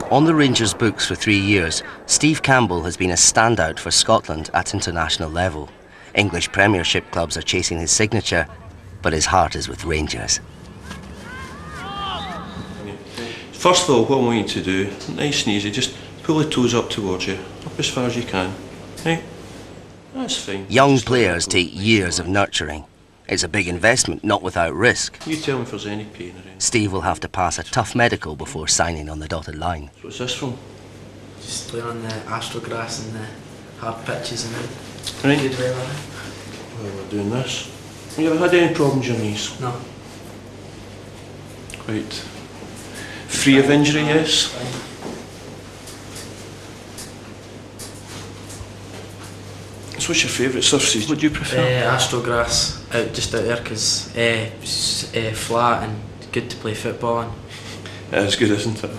On the Rangers' books for 3 years, Steve Campbell has been a standout for Scotland at international level. English Premiership clubs are chasing his signature, but his heart is with Rangers. First of all, what I want you to do, nice and easy, just pull the toes up towards you, up as far as you can. Right? That's fine. Young players take years of nurturing. It's a big investment, not without risk. You tell me if there's any pain around. Steve will have to pass a tough medical before signing on the dotted line. So what's this from? Just playing on the astrograss and the hard pitches and then. Right. Good weather. Well, we're doing this. Have you ever had any problems with your knees? No. Quite free of injury, yes? Fine. So what's your favourite surfaces? What do you prefer? Astrograss, just out there because it's flat and good to play football on. It's good, isn't it?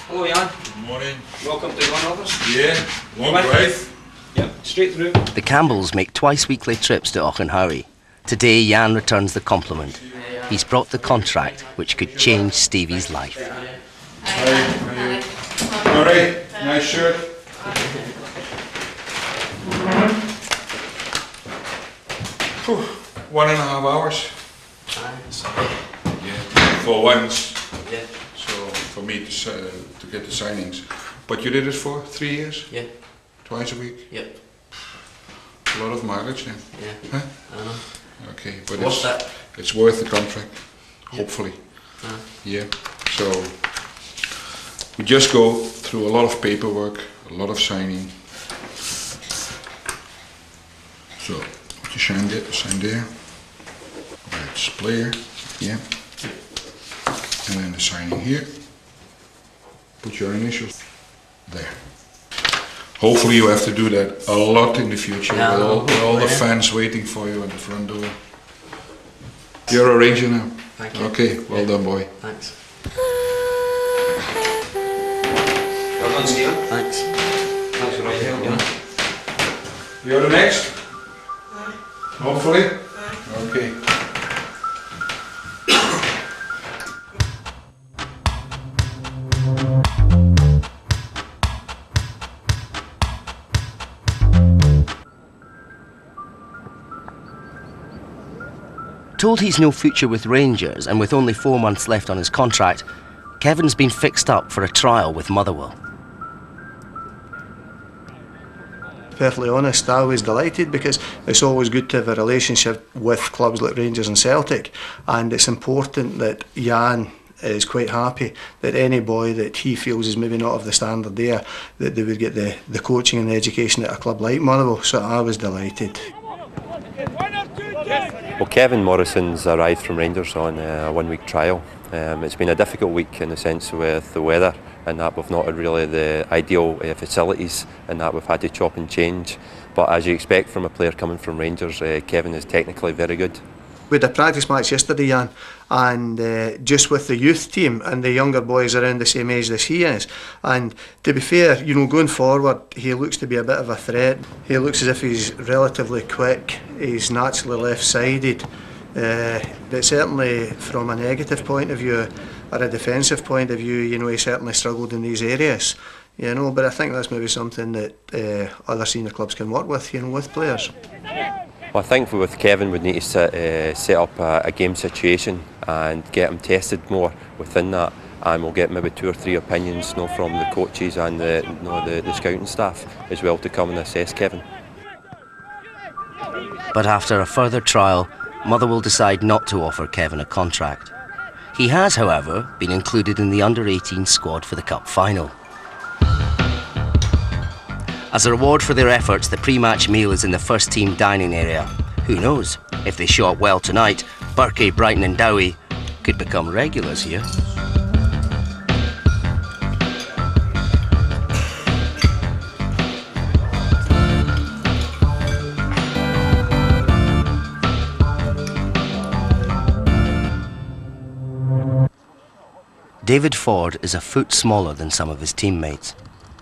Hello, Jan. Good morning. Welcome to Glen Others. Yeah, long drive. Yep, straight through. The Campbells make twice-weekly trips to Auchenhowie. Today, Jan returns the compliment. He's brought the contract which could change Stevie's life. Hi. All right, nice shirt. Whew, 1.5 hours. Yeah, for once. Yeah. So for me to get the signings. But you did it for 3 years? Yeah. Twice a week? Yep. A lot of mileage then? Yeah. Huh? I don't know. Okay, but What's that? it's worth the contract, hopefully. Yeah. Yeah, so we just go through a lot of paperwork, a lot of signing. So, what you sign there. It's player, yeah. And then the signing here. Put your initials there. Hopefully you have to do that a lot in the future, Yeah, with all the fans waiting for you at the front door. You're a Ranger now. Thank you. Okay, well done, boy. Thanks. Well done, Stephen. Thanks. Thanks for helping me. You're the next? Hopefully? Okay. Told he's no future with Rangers and with only 4 months left on his contract, Kevin's been fixed up for a trial with Motherwell. Perfectly honest, I was delighted because it's always good to have a relationship with clubs like Rangers and Celtic, and it's important that Jan is quite happy that any boy that he feels is maybe not of the standard there, that they would get the coaching and the education at a club like Motherwell, so I was delighted. Well, Kevin Morrison's arrived from Rangers on a 1-week trial. It's been a difficult week in the sense with the weather and that we've not had really the ideal facilities and that we've had to chop and change. But as you expect from a player coming from Rangers, Kevin is technically very good. We had a practice match yesterday, Jan, and just with the youth team and the younger boys around the same age as he is. And to be fair, you know, going forward, he looks to be a bit of a threat. He looks as if he's relatively quick. He's naturally left-sided. But certainly from a negative point of view or a defensive point of view, you know, he certainly struggled in these areas. You know, but I think that's maybe something that other senior clubs can work with, you know, with players. Well, I think with Kevin we'd need to set up a game situation and get him tested more within that, and we'll get maybe 2 or 3 opinions, you know, from the coaches and the scouting staff as well to come and assess Kevin. But after a further trial, Motherwell decide not to offer Kevin a contract. He has, however, been included in the under-18 squad for the Cup final. As a reward for their efforts, the pre-match meal is in the first team dining area. Who knows? If they show up well tonight, Burkey, Brighton and Dowie could become regulars here. David Ford is a foot smaller than some of his teammates.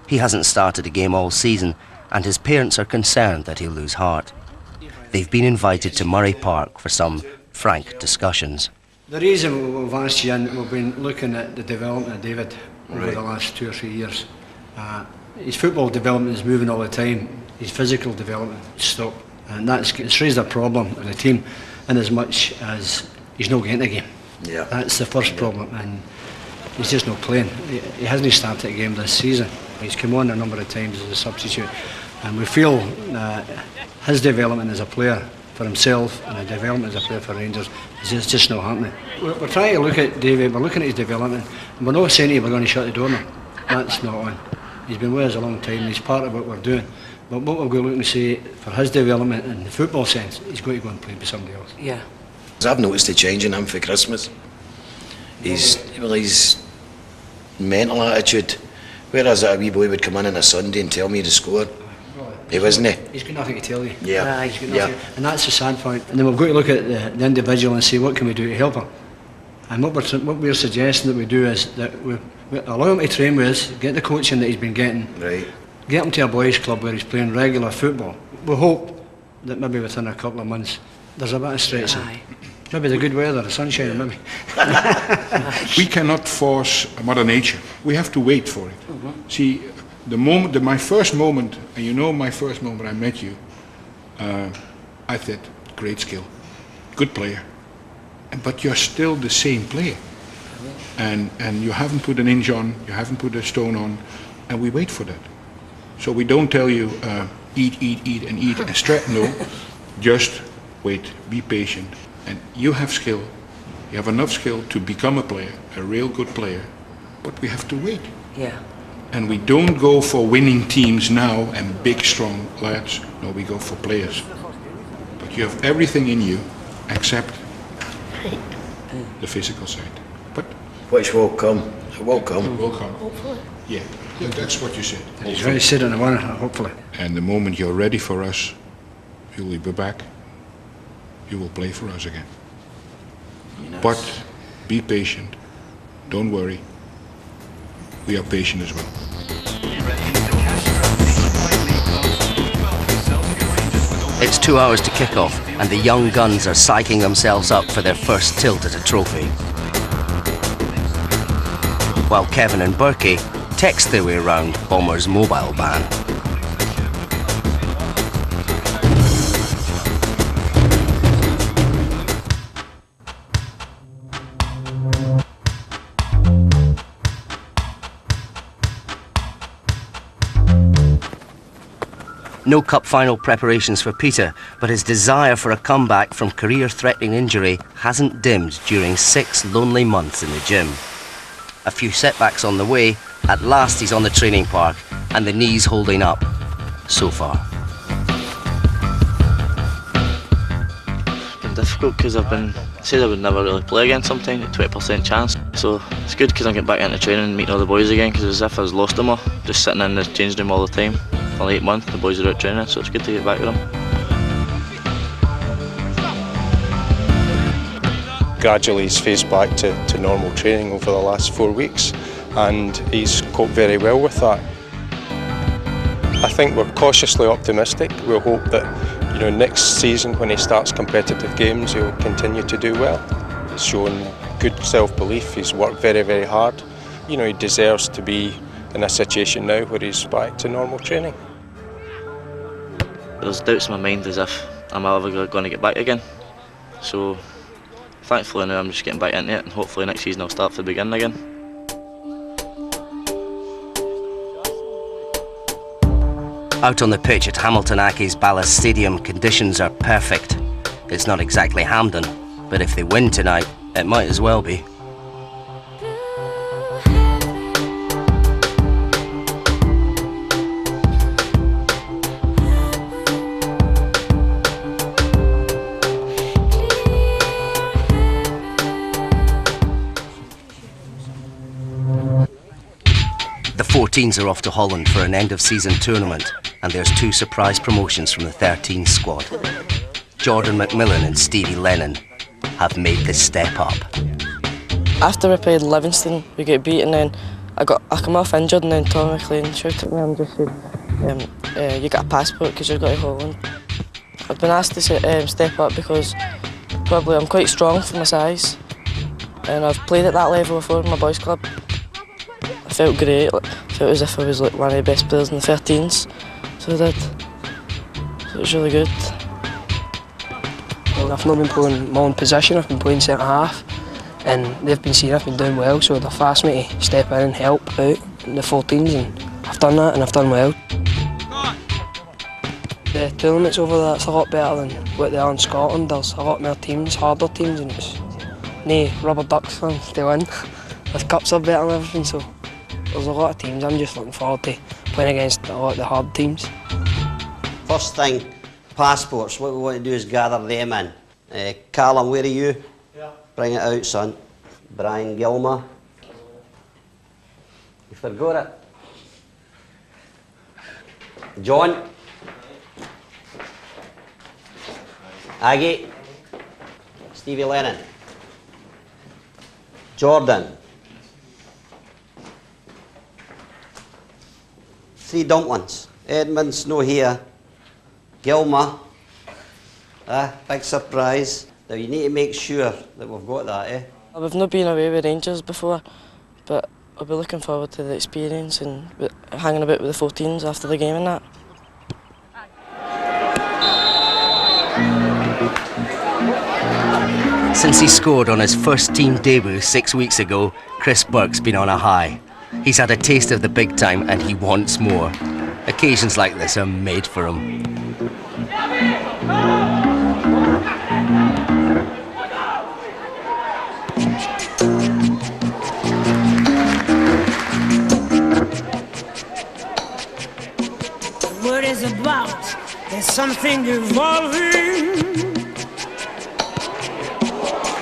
He hasn't started a game all season, and his parents are concerned that he'll lose heart. They've been invited to Murray Park for some frank discussions. The reason we've asked you, and we've been looking at the development of David over the last 2 or 3 years. His football development is moving all the time. His physical development stopped, and it's raised a problem with the team, in as much as he's not getting the game. Yeah. That's the first problem, and he's just not playing. He hasn't started a game this season. He's come on a number of times as a substitute, and we feel his development as a player for himself and the development as a player for Rangers is just not happening. We're trying to look at David, we're looking at his development, and we're not saying we're going to shut the door on him. That's not on. He's been with us a long time, and he's part of what we're doing. But what we're looking to say, for his development in the football sense, he's got to go and play with somebody else. Yeah. I've noticed a change in him for Christmas. His mental attitude. Whereas a wee boy would come in on a Sunday and tell me to score, he wasn't he? He's got nothing to tell you. Yeah. He's got nothing. And that's the sad point. And then we've got to look at the individual and say, what can we do to help him? And what we're suggesting that we do is that we allow him to train with us, get the coaching that he's been getting, Right. get him to a boys' club where he's playing regular football. We hope that maybe within a couple of months there's a bit of stretching. Maybe the good weather, the sunshine, maybe. We cannot force Mother Nature. We have to wait for it. See, my first moment, and you know my first moment I met you, I thought, great skill, good player, but you're still the same player. And you haven't put an inch on, you haven't put a stone on, and we wait for that. So we don't tell you, eat, and stress, no, just wait, be patient. And you have skill, you have enough skill to become a player, a real good player, but we have to wait. Yeah. And we don't go for winning teams now and big, strong lads. No, we go for players. But you have everything in you except the physical side. But Which will come. It will come. it will come. Yeah, that's what you said. He's very said in the one, hopefully. And the moment you're ready for us, you will be back. You will play for us again. But be patient. Don't worry. We are patient as well. It's 2 hours to kick off, and the young guns are psyching themselves up for their first tilt at a trophy. While Kevin and Berkey text their way around Bomber's mobile ban. No cup final preparations for Peter, but his desire for a comeback from career-threatening injury hasn't dimmed during 6 lonely months in the gym. A few setbacks on the way, at last he's on the training park, and the knee's holding up, so far. It's been difficult because I said I would never really play again sometime, a 20% chance. So it's good because I'm getting back into training and meeting all the boys again, because it's as if I was lost them all, just sitting in the changing room all the time. For 8 months, the boys are out training, so it's good to get back with them. Gradually he's phased back to normal training over the last 4 weeks, and he's coped very well with that. I think we're cautiously optimistic. We'll hope that next season when he starts competitive games he'll continue to do well. He's shown good self-belief, he's worked very, very hard. He deserves to be in a situation now where he's back to normal training. There's doubts in my mind as if I'm ever going to get back again. So thankfully now I'm just getting back into it, and hopefully next season I'll start from the beginning again. Out on the pitch at Hamilton Accies Ballast Stadium, conditions are perfect. It's not exactly Hampden, but if they win tonight, it might as well be. The 14s are off to Holland for an end-of-season tournament, and there's 2 surprise promotions from the 13 squad. Jordan McMillan and Stevie Lennon have made this step up. After we played Livingston, we got beaten, and I come off injured, and then Tom McLean shouted at me and just said, you got a passport because you're going to Holland. I've been asked to step up because probably I'm quite strong for my size, and I've played at that level before in my boys' club. I felt great, I felt as if I was like one of the best players in the 13s, so I did. So it was really good. Well, I've not been playing my own position, I've been playing centre half, and they've been seeing I've been doing well, so they've asked me to step in and help out in the 14s, and I've done that and I've done well. The tournaments over there, it's a lot better than what they are in Scotland. There's a lot more teams, harder teams, and it's no rubber ducks for them to win. The cups are better and everything, so there's a lot of teams. I'm just looking forward to playing against a lot of the hard teams. First thing, passports. What we want to do is gather them in. Callum, where are you? Yeah. Bring it out, son. Brian Gilmer. You forgot it. John. Aggie. Stevie Lennon. Jordan. 3 dumplings. Edmund's no here. Gilmer. Big surprise. Now you need to make sure that we've got that, eh? We've not been away with Rangers before, but I'll be looking forward to the experience and hanging about with the 14s after the game and that. Since he scored on his first team debut 6 weeks ago, Chris Burke's been on a high. He's had a taste of the big time and he wants more. Occasions like this are made for him. What is about? There's something evolving.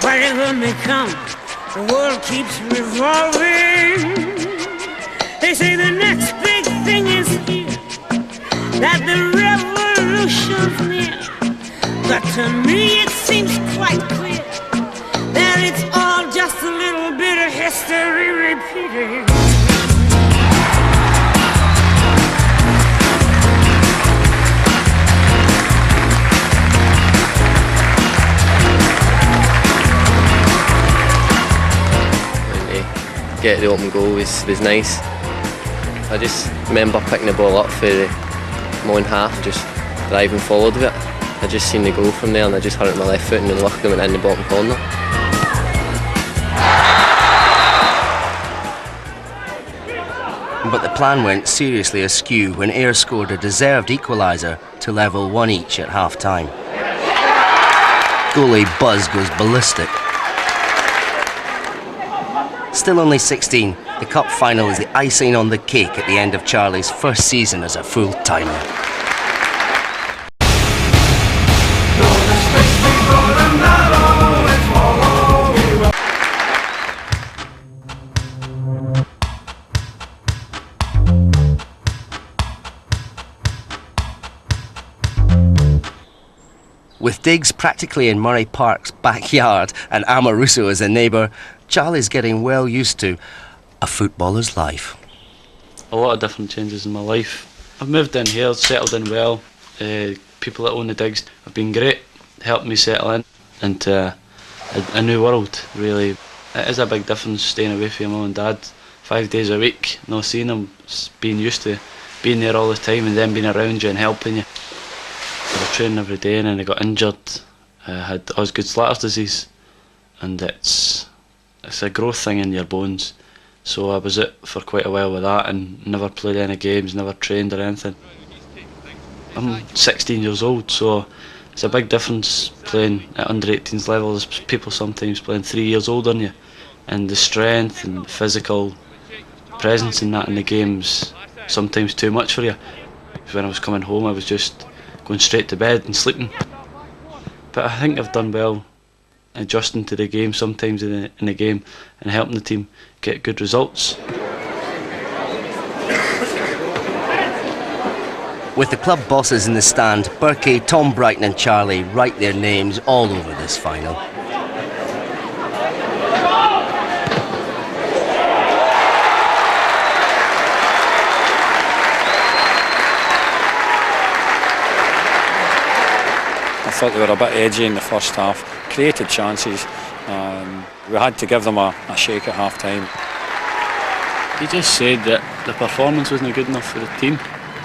Whatever may come, the world keeps revolving. They say the next big thing is here, that the revolution's near. But to me it seems quite clear that it's all just a little bit of history repeating. Get the open goal was nice. I just remember picking the ball up for my own half and just driving forward with it. I just seen the goal from there and I just hurt my left foot and then luckily went in the bottom corner. But the plan went seriously askew when Ayr scored a deserved equaliser to level 1 each at half-time. Goalie Buzz goes ballistic. Still only 16, the cup final is the icing on the cake at the end of Charlie's first season as a full-timer. With digs practically in Murray Park's backyard and Amoruso as a neighbour, Charlie's getting well used to a footballer's life. A lot of different changes in my life. I've moved in here, settled in well. People that own the digs have been great, helped me settle in into a new world, really. It is a big difference staying away from your mum and dad 5 days a week, not seeing them, being used to being there all the time and them being around you and helping you. I was training every day and then I got injured. I had Osgood-Schlatter's disease, and it's a growth thing in your bones. So I was out for quite a while with that and never played any games, never trained or anything. I'm 16 years old, so it's a big difference playing at under 18s level. There's people sometimes playing 3 years older than you, and the strength and the physical presence in that in the game's sometimes too much for you. When I was coming home I was just going straight to bed and sleeping. But I think I've done well adjusting to the game sometimes in the game and helping the team get good results. With the club bosses in the stand, Berkey, Tom Brighton and Charlie write their names all over this final. thought they were a bit edgy in the first half, created chances. We had to give them a shake at half time. He just said that the performance wasn't good enough for the team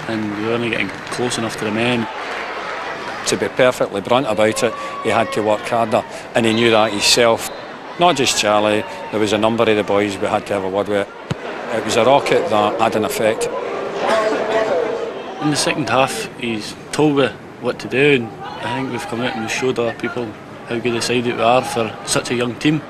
and we weren't getting close enough to the men. To be perfectly blunt about it, he had to work harder, and he knew that himself. Not just Charlie, there was a number of the boys we had to have a word with. It was a rocket that had an effect. In the second half, he's told me what to do, and I think we've come out and we've showed other people how good a side we are for such a young team.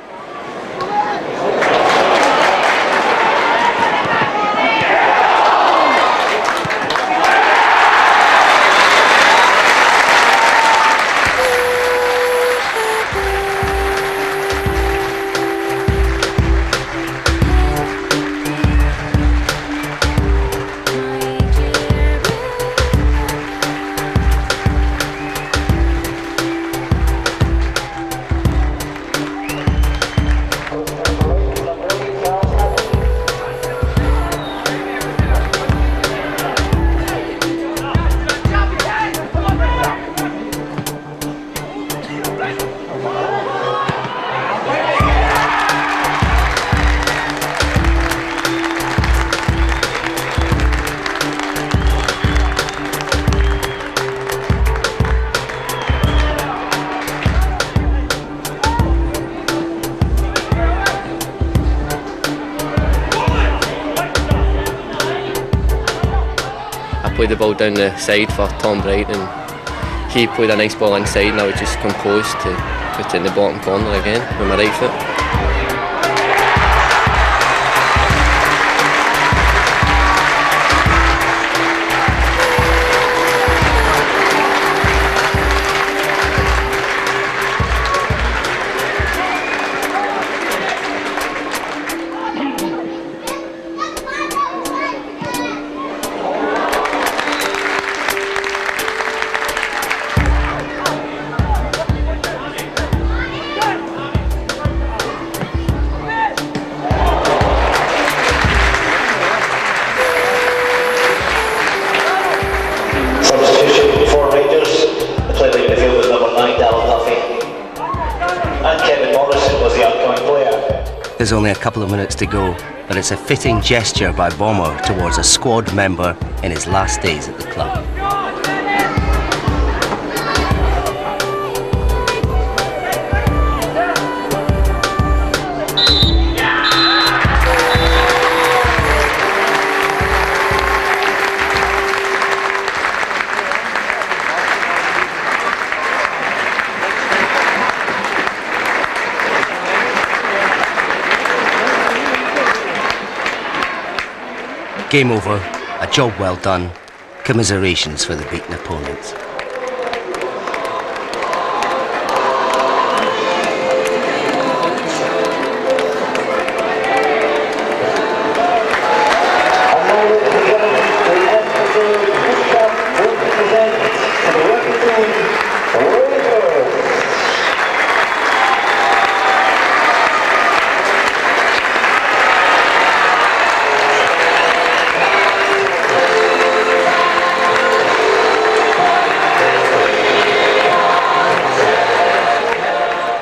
Played the ball down the side for Tom Bright, and he played a nice ball inside, and I was just composed to put it in the bottom corner again with my right foot. There's only a couple of minutes to go, but it's a fitting gesture by Bomber towards a squad member in his last days at the club. Game over, a job well done, commiserations for the beaten opponents.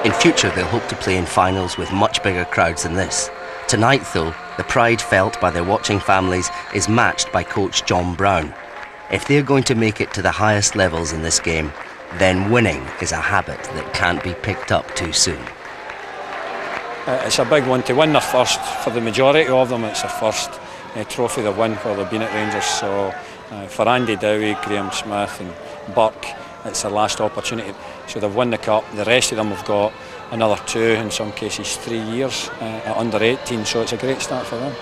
In future, they'll hope to play in finals with much bigger crowds than this. Tonight, though, the pride felt by their watching families is matched by coach John Brown. If they're going to make it to the highest levels in this game, then winning is a habit that can't be picked up too soon. It's a big one to win their first. For the majority of them, it's their first trophy they've won while they've been at Rangers. So for Andy Dowie, Graham Smith and Burke, it's their last opportunity. So they've won the cup. The rest of them have got another 2, in some cases 3 years at under 18. So it's a great start for them.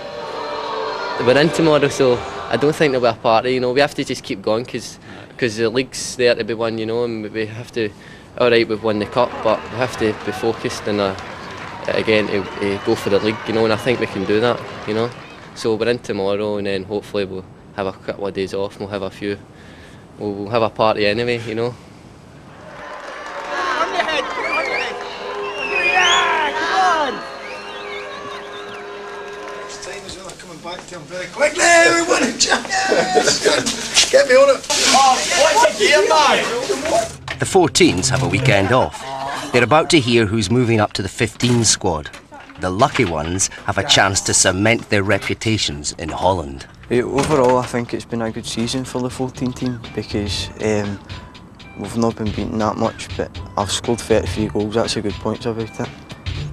We're in tomorrow, so I don't think there'll be a party. You know, we have to just keep going because the league's there to be won. You know, and we have to. All right, we've won the cup, but we have to be focused and again to go for the league. You know, and I think we can do that. You know, so we're in tomorrow, and then hopefully we'll have a couple of days off. And we'll have a few. We'll have a party anyway, you know. On your head, put it on your head. Yeah, come on. It's time as well, I'm coming back to him very quickly. Everyone, yes! Get me on it. Oh, what's the gear, man? The 14s have a weekend off. They're about to hear who's moving up to the 15 squad. The lucky ones have a chance to cement their reputations in Holland. Overall, I think it's been a good season for the 14 team because we've not been beaten that much, but I've scored 33 goals, that's a good point about it.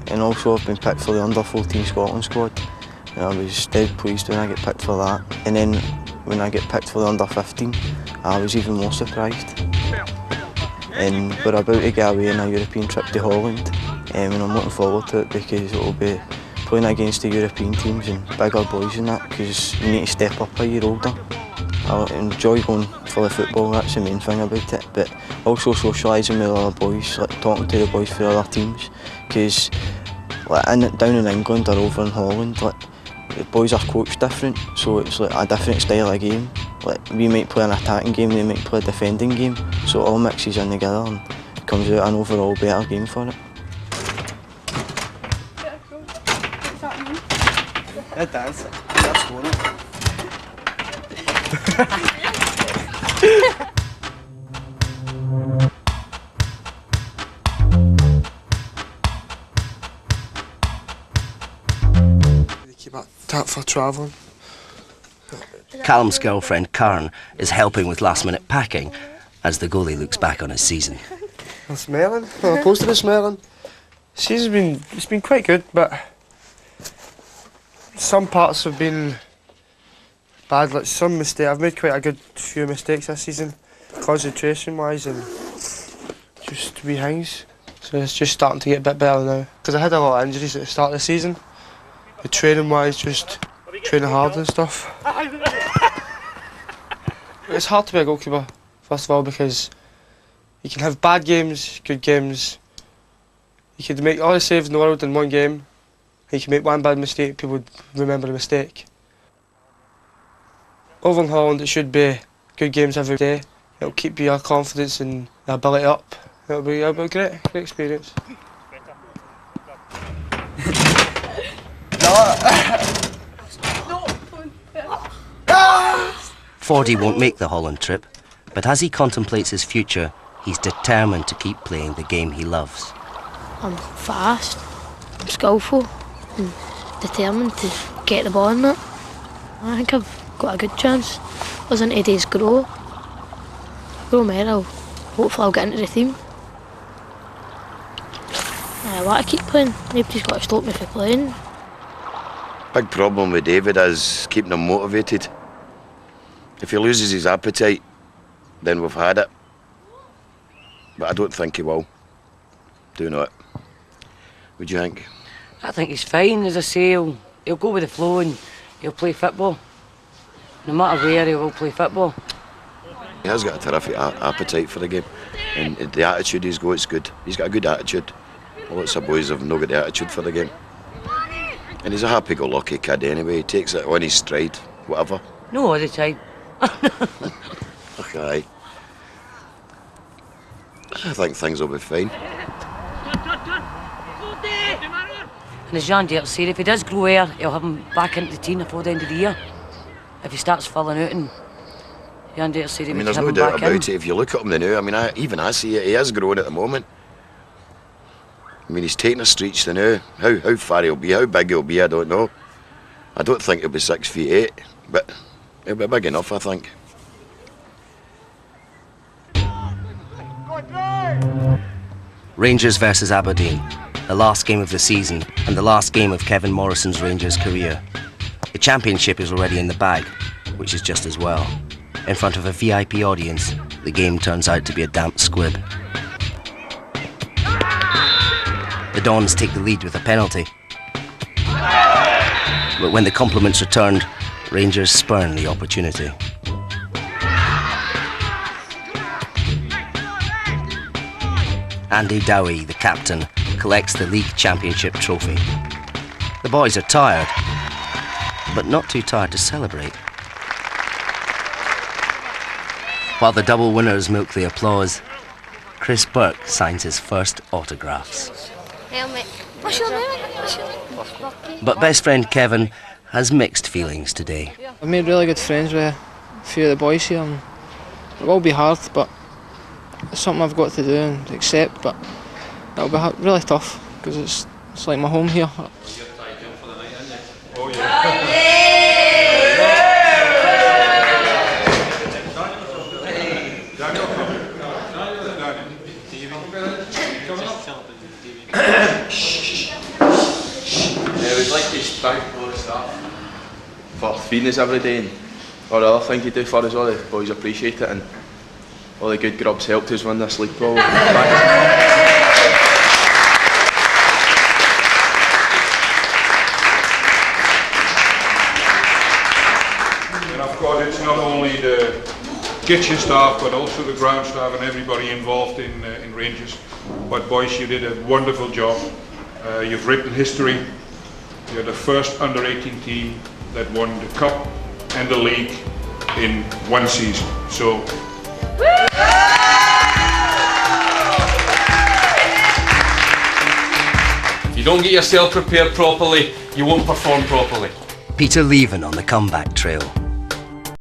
And also I've been picked for the under-14 Scotland squad, and I was dead pleased when I get picked for that. And then when I get picked for the under-15, I was even more surprised. And we're about to get away on a European trip to Holland, and I'm looking forward to it because it'll be playing against the European teams and bigger boys and that, because you need to step up a year older. I enjoy going for the football, that's the main thing about it, but also socialising with other boys, like talking to the boys for other teams, because like, down in England or over in Holland, like, the boys are coached different, so it's like a different style of game. Like, we might play an attacking game, they might play a defending game, so it all mixes in together and comes out an overall better game for it. It does. That's funny. They keep that for travelling. Callum's girlfriend Karen is helping with last-minute packing as the goalie looks back on his season. I'm smelling. I'm supposed to be smelling. It's been quite good, but some parts have been bad. Like some mistake, I've made quite a good few mistakes this season, concentration-wise and just wee things. So it's just starting to get a bit better now. Because I had a lot of injuries at the start of the season. The training-wise, just training hard and stuff. It's hard to be a goalkeeper, first of all, because you can have bad games, good games. You could make all the saves in the world in one game. You can make one bad mistake, people would remember the mistake. Over in Holland, it should be good games every day. It'll keep your confidence and ability up. It'll be a great experience. Fordy won't make the Holland trip, but as he contemplates his future, he's determined to keep playing the game he loves. I'm fast, I'm skillful, and determined to get the ball in it. I think I've got a good chance. As into days grow more, hopefully I'll get into the team. I want to keep playing, nobody's got to stop me from playing. Big problem with David is keeping him motivated. If he loses his appetite, then we've had it. But I don't think he will. Do not. What do you think? I think he's fine, as I say. He'll go with the flow and he'll play football. No matter where, he will play football. He has got a terrific appetite for the game. And the attitude he's got, it's good. He's got a good attitude. Lots of boys have not got the attitude for the game. And he's a happy-go-lucky kid anyway. He takes it on his stride, whatever. No, all the time. Okay. I think things will be fine. And as Jan Dale said, if he does grow here, he'll have him back into the team before the end of the year. If he starts falling out, and Jan Dale said he would have there's him no back doubt about in. it. If you look at him now, even I see it, he is growing at the moment. He's taking a stretch to now. How far he'll be, how big he'll be, I don't know. I don't think he'll be 6'8", but he'll be big enough, I think. Rangers versus Aberdeen, the last game of the season and the last game of Kevin Morrison's Rangers career. The championship is already in the bag, which is just as well. In front of a VIP audience, the game turns out to be a damp squib. The Dons take the lead with a penalty. But when the compliments returned, Rangers spurn the opportunity. Andy Dowie, the captain, collects the league championship trophy. The boys are tired, but not too tired to celebrate. While the double winners milk the applause, Chris Burke signs his first autographs. What's your name? But best friend Kevin has mixed feelings today. I've made really good friends with a few of the boys here, and it will be hard, but It's something I've got to do and accept, but it'll be really tough because it's like my home here. Oh yeah. We'd like to thank all the staff for feeding us every day and all the other things you do for us. All the boys appreciate it, and all the good grubs helped us win this league ball. And of course it's not only the kitchen staff but also the ground staff and everybody involved in Rangers. But boys, you did a wonderful job. You've written history. You're the first under-18 team that won the cup and the league in one season. So. If you don't get yourself prepared properly, you won't perform properly. Peter Leven on the comeback trail.